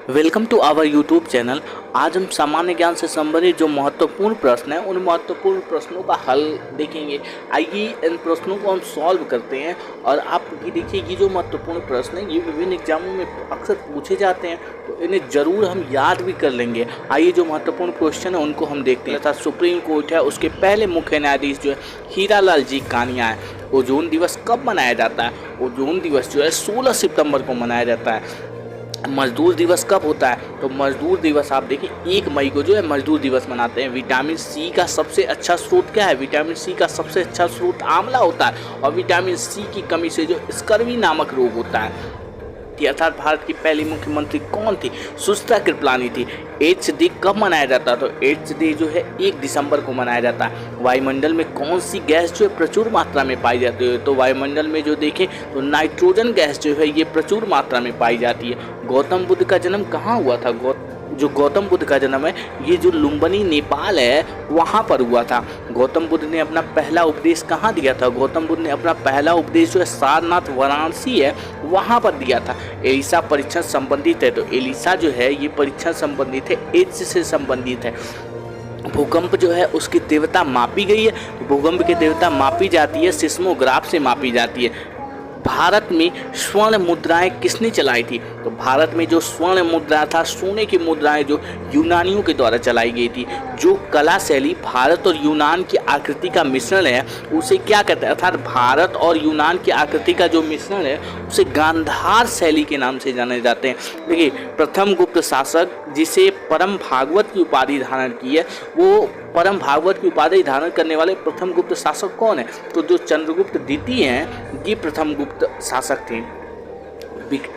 Welcome to our YouTube channel. आज हम सामान्य ज्ञान से संबंधित जो महत्वपूर्ण प्रश्न हैं उन महत्वपूर्ण प्रश्नों का हल देखेंगे। आइए इन प्रश्नों को हम सॉल्व करते हैं। और आप भी देखिए, ये जो महत्वपूर्ण प्रश्न हैं ये विभिन्न एग्जामों में अक्सर पूछे जाते हैं, तो इन्हें ज़रूर हम याद भी कर लेंगे। आइए जो महत्वपूर्ण क्वेश्चन है उनको हम देखते हैं। अर्थात सुप्रीम कोर्ट है, उसके पहले मुख्य न्यायाधीश जो है हीरालाल जी कानिया है। ओजोन दिवस कब मनाया जाता है? ओजोन दिवस जो है 16 सितंबर को मनाया जाता है। मजदूर दिवस कब होता है? तो मजदूर दिवस आप देखिए 1 मई को जो है मजदूर दिवस मनाते हैं। विटामिन सी का सबसे अच्छा स्रोत क्या है? विटामिन सी का सबसे अच्छा स्रोत आंवला होता है। और विटामिन सी की कमी से जो स्कर्वी नामक रोग होता है। अर्थात भारत की पहली मुख्यमंत्री कौन थी? सुचित्रा कृपलानी थी। एड्स डे कब मनाया जाता है? तो एड्स डे जो है 1 दिसंबर को मनाया जाता है। वायुमंडल में कौन सी गैस जो है प्रचुर मात्रा में पाई जाती है? तो वायुमंडल में जो देखें तो नाइट्रोजन गैस जो है ये प्रचुर मात्रा में पाई जाती है। गौतम बुद्ध का जन्म कहाँ हुआ था? जो गौतम बुद्ध का जन्म है ये जो लुम्बिनी नेपाल है वहाँ पर हुआ था। गौतम बुद्ध ने अपना पहला उपदेश कहाँ दिया था? गौतम बुद्ध ने अपना पहला उपदेश जो है सारनाथ वाराणसी है वहाँ पर दिया था। एलिसा परीक्षण संबंधित है, तो एलिसा जो है ये परीक्षण संबंधित है, एड्स से संबंधित है। भूकंप जो है उसकी तीव्रता मापी गई है, तो भूकंप की तीव्रता मापी जाती है सिस्मोग्राफ से मापी जाती है। भारत में स्वर्ण मुद्राएं किसने चलाई थी? तो भारत में जो स्वर्ण मुद्रा था, सोने की मुद्राएं जो यूनानियों के द्वारा चलाई गई थी। जो कला शैली भारत और यूनान की आकृति का मिश्रण है उसे क्या कहते हैं? अर्थात भारत और यूनान की आकृति का जो मिश्रण है उसे गांधार शैली के नाम से जाने जाते हैं। देखिए, प्रथम गुप्त शासक जिसे परम भागवत की उपाधि धारण की है, वो परम भागवत की उपाधि धारण करने वाले प्रथम गुप्त शासक कौन है? तो जो चंद्रगुप्त द्वितीय हैं ये प्रथम गुप्त शासक थे।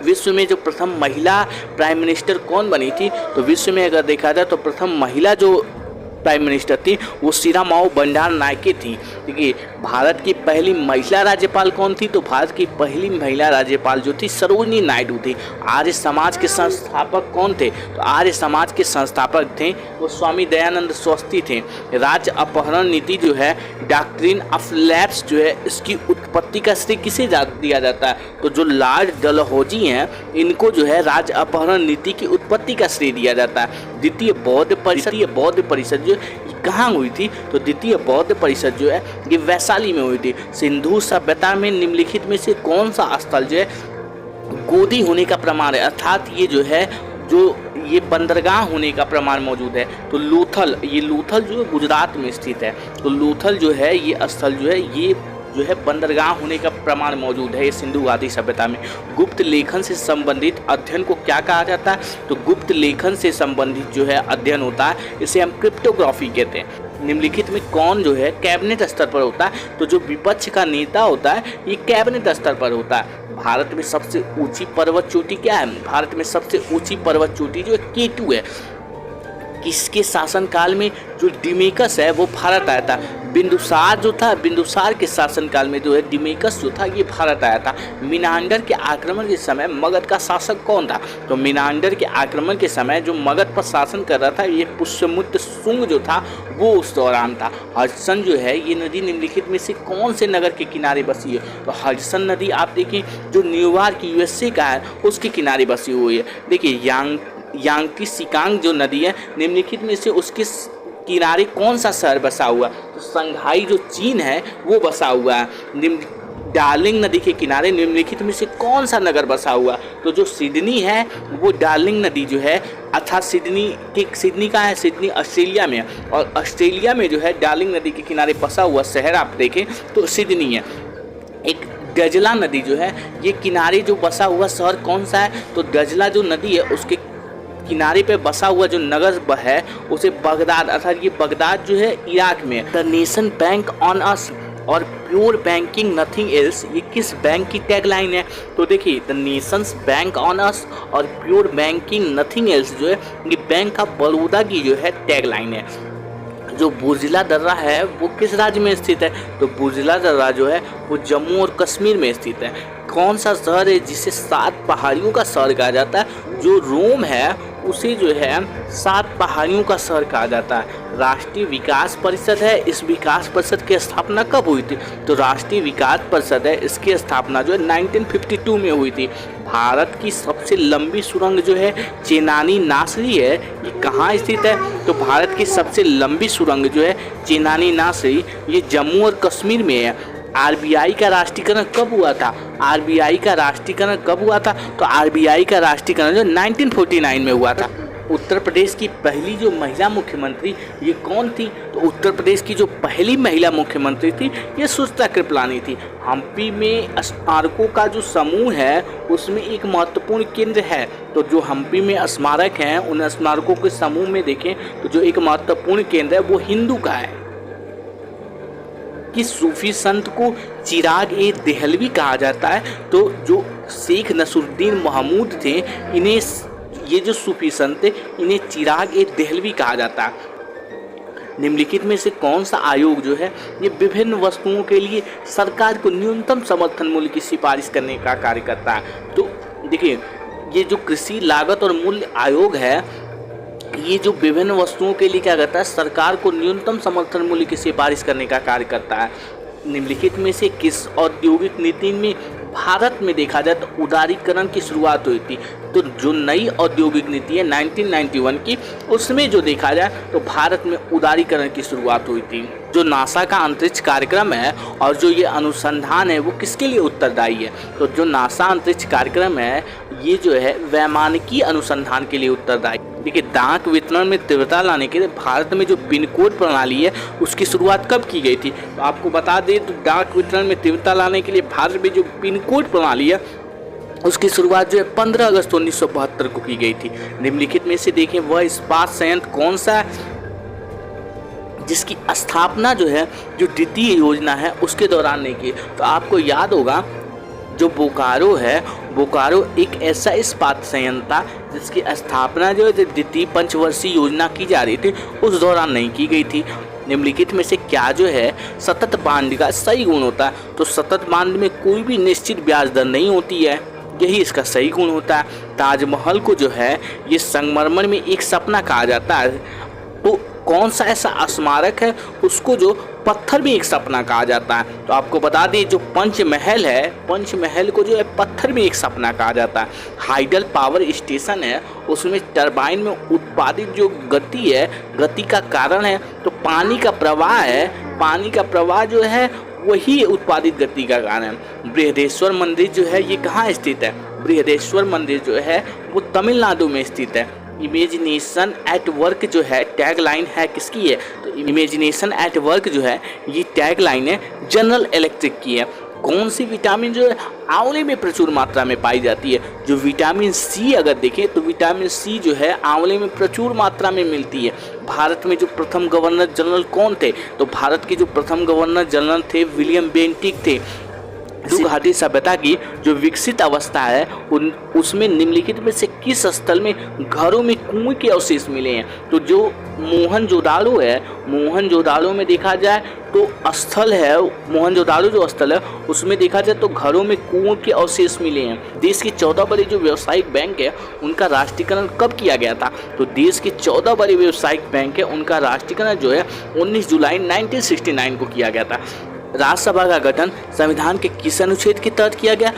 विश्व में जो प्रथम महिला प्राइम मिनिस्टर कौन बनी थी? तो विश्व में अगर देखा जाए तो प्रथम महिला जो प्राइम मिनिस्टर थी वो सीरामाओ बंडार नायके थी। देखिए, भारत की पहली महिला राज्यपाल कौन थी? तो भारत की पहली महिला राज्यपाल जो थी सरोजिनी नायडू थी। आर्य समाज के संस्थापक कौन थे? तो आर्य समाज के संस्थापक थे वो स्वामी दयानंद सरस्वती थे। राज्य अपहरण नीति जो है डॉक्ट्रिन ऑफ लैप्स जो है इसकी उत्पत्ति का श्रेय किसे दिया जाता है? तो जो लॉर्ड डलहौजी हैं इनको जो है राज्य अपहरण नीति की उत्पत्ति का श्रेय दिया जाता है। द्वितीय बौद्ध परिषद जो कहाँ हुई थी? तो द्वितीय बौद्ध परिषद जो है ये वैशाली में हुई थी। सिंधु सभ्यता में निम्नलिखित में से कौन सा स्थल जो है गोदी होने का प्रमाण है? अर्थात ये जो है जो ये बंदरगाह होने का प्रमाण मौजूद है। तो लोथल जो है गुजरात में स्थित है। तो लोथल जो है ये स्थल जो है ये जो है बंदरगाह होने का प्रमाण मौजूद है ये सिंधु घाटी सभ्यता में। गुप्त लेखन से संबंधित अध्ययन को क्या कहा जाता है? तो गुप्त लेखन से संबंधित जो है अध्ययन होता है इसे हम क्रिप्टोग्राफी कहते हैं। निम्नलिखित में कौन जो है कैबिनेट स्तर पर होता है? तो जो विपक्ष का नेता होता है ये कैबिनेट स्तर पर होता है। भारत में सबसे ऊंची पर्वत चोटी क्या है? भारत में सबसे ऊंची पर्वत चोटी जो है केटू है। किसके शासनकाल में जो डिमेकस है वो भारत आया था? बिंदुसार जो था, बिंदुसार के शासनकाल में जो है डिमेकस जो था ये भारत आया था। मीनांडर के आक्रमण के समय मगध का शासक कौन था? तो मीनांडर के आक्रमण के समय जो मगध पर शासन कर रहा था ये पुष्यमुत्र शुंग जो था वो उस दौरान था। हडसन जो है ये नदी निम्नलिखित में से कौन से नगर के किनारे बसी है? तो हडसन नदी आप देखिए जो न्यूयॉर्क यूएसए का है उसके किनारे बसी हुई है। देखिए, यांगकी सिकांग जो नदी है निम्नलिखित में से उसके किनारे कौन सा शहर बसा हुआ? तो संघाई जो चीन है वो बसा हुआ है। डार्लिंग नदी के किनारे निम्नलिखित में से कौन सा नगर बसा हुआ? तो जो सिडनी है वो डार्लिंग नदी जो है अर्थात सिडनी का है, सिडनी ऑस्ट्रेलिया में है। और ऑस्ट्रेलिया में जो है डार्लिंग नदी के किनारे बसा हुआ शहर आप देखें तो सिडनी है। एक डजला नदी जो है ये किनारे जो बसा हुआ शहर कौन सा है? तो डजला जो नदी है उसके किनारे पे बसा हुआ जो नगर है उसे बगदाद, अर्थात ये बगदाद जो है इराक में। The nation bank on us और प्योर बैंकिंग नथिंग एल्स ये किस बैंक की टैगलाइन है? तो देखिए, the Nations bank on us और प्योर बैंकिंग नथिंग एल्स जो है ये बैंक ऑफ बड़ौदा की जो है टैगलाइन है। जो बुर्जिला दर्रा है वो किस राज्य में स्थित है? तो बुर्जिला दर्रा जो है वो जम्मू और कश्मीर में स्थित है। कौन सा शहर है जिसे 7 पहाड़ियों का शहर कहा जाता है? जो रोम है उसे जो है 7 पहाड़ियों का शहर कहा जाता है। राष्ट्रीय विकास परिषद है, इस विकास परिषद की स्थापना कब हुई थी? तो राष्ट्रीय विकास परिषद है, इसकी स्थापना जो है 1952 में हुई थी। भारत की सबसे लंबी सुरंग जो है चेनानी नासरी है, ये कहाँ स्थित है? तो भारत की सबसे लंबी सुरंग जो है चेनानी नासरी, ये जम्मू और कश्मीर में है। आरबीआई का राष्ट्रीयकरण कब हुआ था? आरबीआई का राष्ट्रीयकरण कब हुआ था? तो आरबीआई का राष्ट्रीयकरण जो 1949 में हुआ था। उत्तर प्रदेश की पहली जो महिला मुख्यमंत्री ये कौन थी? तो उत्तर प्रदेश की जो पहली महिला मुख्यमंत्री थी ये सुचित्रा कृपलानी थी। हम्पी में स्मारकों का जो समूह है उसमें एक महत्वपूर्ण केंद्र है। तो जो हम्पी में स्मारक हैं उन स्मारकों के समूह में देखें तो जो एक महत्वपूर्ण केंद्र है वो हिंदू का है। कि सूफी संत को चिराग ए देहलवी कहा जाता है। तो जो शेख नसरुद्दीन महमूद थे, इन्हें ये जो सूफी संत थे इन्हें चिराग ए देहलवी कहा जाता है। निम्नलिखित में से कौन सा आयोग जो है ये विभिन्न वस्तुओं के लिए सरकार को न्यूनतम समर्थन मूल्य की सिफारिश करने का कार्य करता है? तो देखिए, ये जो कृषि लागत और मूल्य आयोग है ये जो विभिन्न वस्तुओं के लिए क्या करता है? सरकार को न्यूनतम समर्थन मूल्य की सिफारिश करने का कार्य करता है। निम्नलिखित में से किस औद्योगिक नीति में भारत में देखा जाए तो उदारीकरण की शुरुआत हुई थी? तो जो नई औद्योगिक नीति है 1991 की, उसमें जो देखा जाए तो भारत में उदारीकरण की शुरुआत हुई थी। जो नासा का अंतरिक्ष कार्यक्रम है और जो ये अनुसंधान है वो किसके लिए उत्तरदायी है? तो जो नासा अंतरिक्ष कार्यक्रम है ये जो है वैमानिकी अनुसंधान के लिए उत्तरदायी। देखिए, डाक वितरण में तीव्रता लाने के लिए भारत में जो पिन कोड प्रणाली है उसकी शुरुआत कब की गई थी? तो आपको बता दें तो डाक वितरण में तीव्रता लाने के लिए भारत में जो पिन कोड प्रणाली है उसकी शुरुआत जो है 15 अगस्त 1972 को की गई थी। निम्नलिखित में से देखें वह इस्पात संयंत्र कौन सा है जिसकी स्थापना जो है जो द्वितीय योजना है उसके दौरान नहीं की? तो आपको याद होगा जो बोकारो है, बोकारो एक ऐसा इस्पात संयंत्र था जिसकी स्थापना जो है द्वितीय पंचवर्षीय योजना की जा रही थी उस दौरान नहीं की गई थी। निम्नलिखित में से क्या जो है सतत बांड का सही गुण होता है? तो सतत बांड में कोई भी निश्चित ब्याज दर नहीं होती है, यही इसका सही गुण होता है। ताजमहल को जो है ये संगमरमर में एक सपना कहा जाता है। तो कौन सा ऐसा स्मारक है उसको जो पत्थर में एक सपना कहा जाता है? तो आपको बता दें जो पंचमहल है, पंचमहल को जो है पत्थर में एक सपना कहा जाता है। हाइडल पावर स्टेशन है उसमें टरबाइन में उत्पादित जो गति है, गति का कारण है तो पानी का प्रवाह है, पानी का प्रवाह जो है वही उत्पादित गति का कारण है। बृहदेश्वर मंदिर जो है ये कहाँ स्थित है? बृहदेश्वर मंदिर जो है वो तमिलनाडु में स्थित है। इमेजिनेशन एट वर्क जो है टैग लाइन है किसकी है? तो इमेजिनेशन एट वर्क जो है ये टैग लाइन है जनरल इलेक्ट्रिक की है। कौन सी विटामिन जो है आंवले में प्रचुर मात्रा में पाई जाती है? जो विटामिन सी अगर देखें तो विटामिन सी जो है आंवले में प्रचुर मात्रा में मिलती है। भारत में जो प्रथम गवर्नर जनरल कौन थे? तो भारत के जो प्रथम गवर्नर जनरल थे विलियम बेंटिक थे। सिंधु घाटी सभ्यता की जो विकसित अवस्था है उसमें निम्नलिखित में से किस स्थल में घरों में कुएं के अवशेष मिले हैं? तो जो मोहनजोदाड़ो है, मोहनजोदाड़ो में देखा जाए तो स्थल है, मोहनजोदाड़ो जो स्थल है उसमें देखा जाए तो घरों में कुओं के अवशेष मिले हैं। देश के 14 बड़े जो व्यावसायिक बैंक है उनका राष्ट्रीयकरण कब किया गया था? तो देश के 14 बड़े व्यावसायिक बैंक है उनका राष्ट्रीयकरण जो है 19 जुलाई 1969 को किया गया था। राज्यसभा का गठन संविधान के किस अनुच्छेद के तहत किया गया?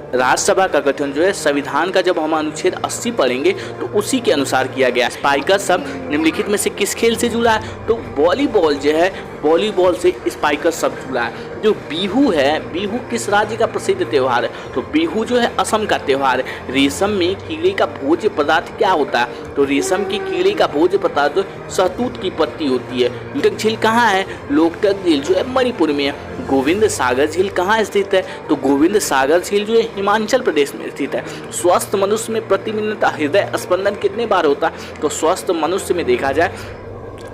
राज्यसभा का गठन जो है संविधान का जब हम अनुच्छेद 80 पढ़ेंगे तो उसी के अनुसार किया गया। स्पाइकर शब्द निम्नलिखित में से किस खेल से जुड़ा है? तो वॉलीबॉल जो है वॉलीबॉल से स्पाइकर शब्द जुड़ा है। जो बिहू है, बिहू किस राज्य का प्रसिद्ध त्यौहार है? तो बिहू जो है असम का त्यौहार है। रेशम में कीड़े का भोज्य पदार्थ क्या होता है? तो रेशम की कीड़े का भोज्य पदार्थ जो शहतूत की पत्ती होती है। लोकटक झील कहाँ है? लोकटक झील जो है मणिपुर में है। गोविंद सागर झील कहाँ स्थित है? तो गोविंद सागर झील जो है हिमाचल प्रदेश में स्थित है। स्वस्थ मनुष्य में प्रति मिनट हृदय स्पंदन कितने बार होता है? तो स्वस्थ मनुष्य में देखा जाए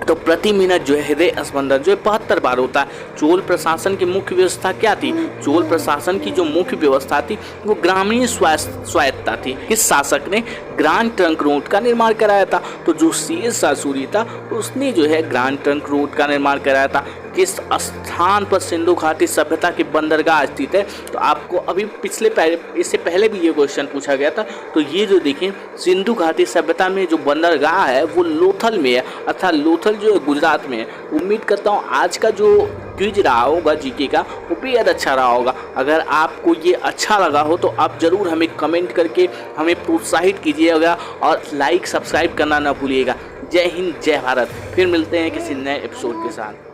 तो प्रति मिनट जो है हृदय स्पंदन जो है 72 बार होता है। चोल प्रशासन की मुख्य व्यवस्था क्या थी? चोल प्रशासन की जो मुख्य व्यवस्था थी वो ग्रामीण स्वायत्तता थी। किस शासक ने ग्रांड ट्रंक रोड का निर्माण कराया था? तो जो शेर शाह सूरी था उसने जो है ग्रांड ट्रंक रोड का निर्माण कराया था। किस स्थान पर सिंधु घाटी सभ्यता की बंदरगाह स्थित है। तो आपको अभी इससे पहले भी ये क्वेश्चन पूछा गया था। तो ये जो देखें सिंधु घाटी सभ्यता में जो बंदरगाह है वो लोथल में है, अर्थात लोथल जो है गुजरात में है। उम्मीद करता हूँ आज का जो क्विज रहा होगा जीके का वो बेहद अच्छा रहा होगा। अगर आपको ये अच्छा लगा हो तो आप ज़रूर हमें कमेंट करके हमें प्रोत्साहित कीजिएगा और लाइक सब्सक्राइब करना ना भूलिएगा। जय हिंद, जय भारत। फिर मिलते हैं किसी नए एपिसोड के साथ।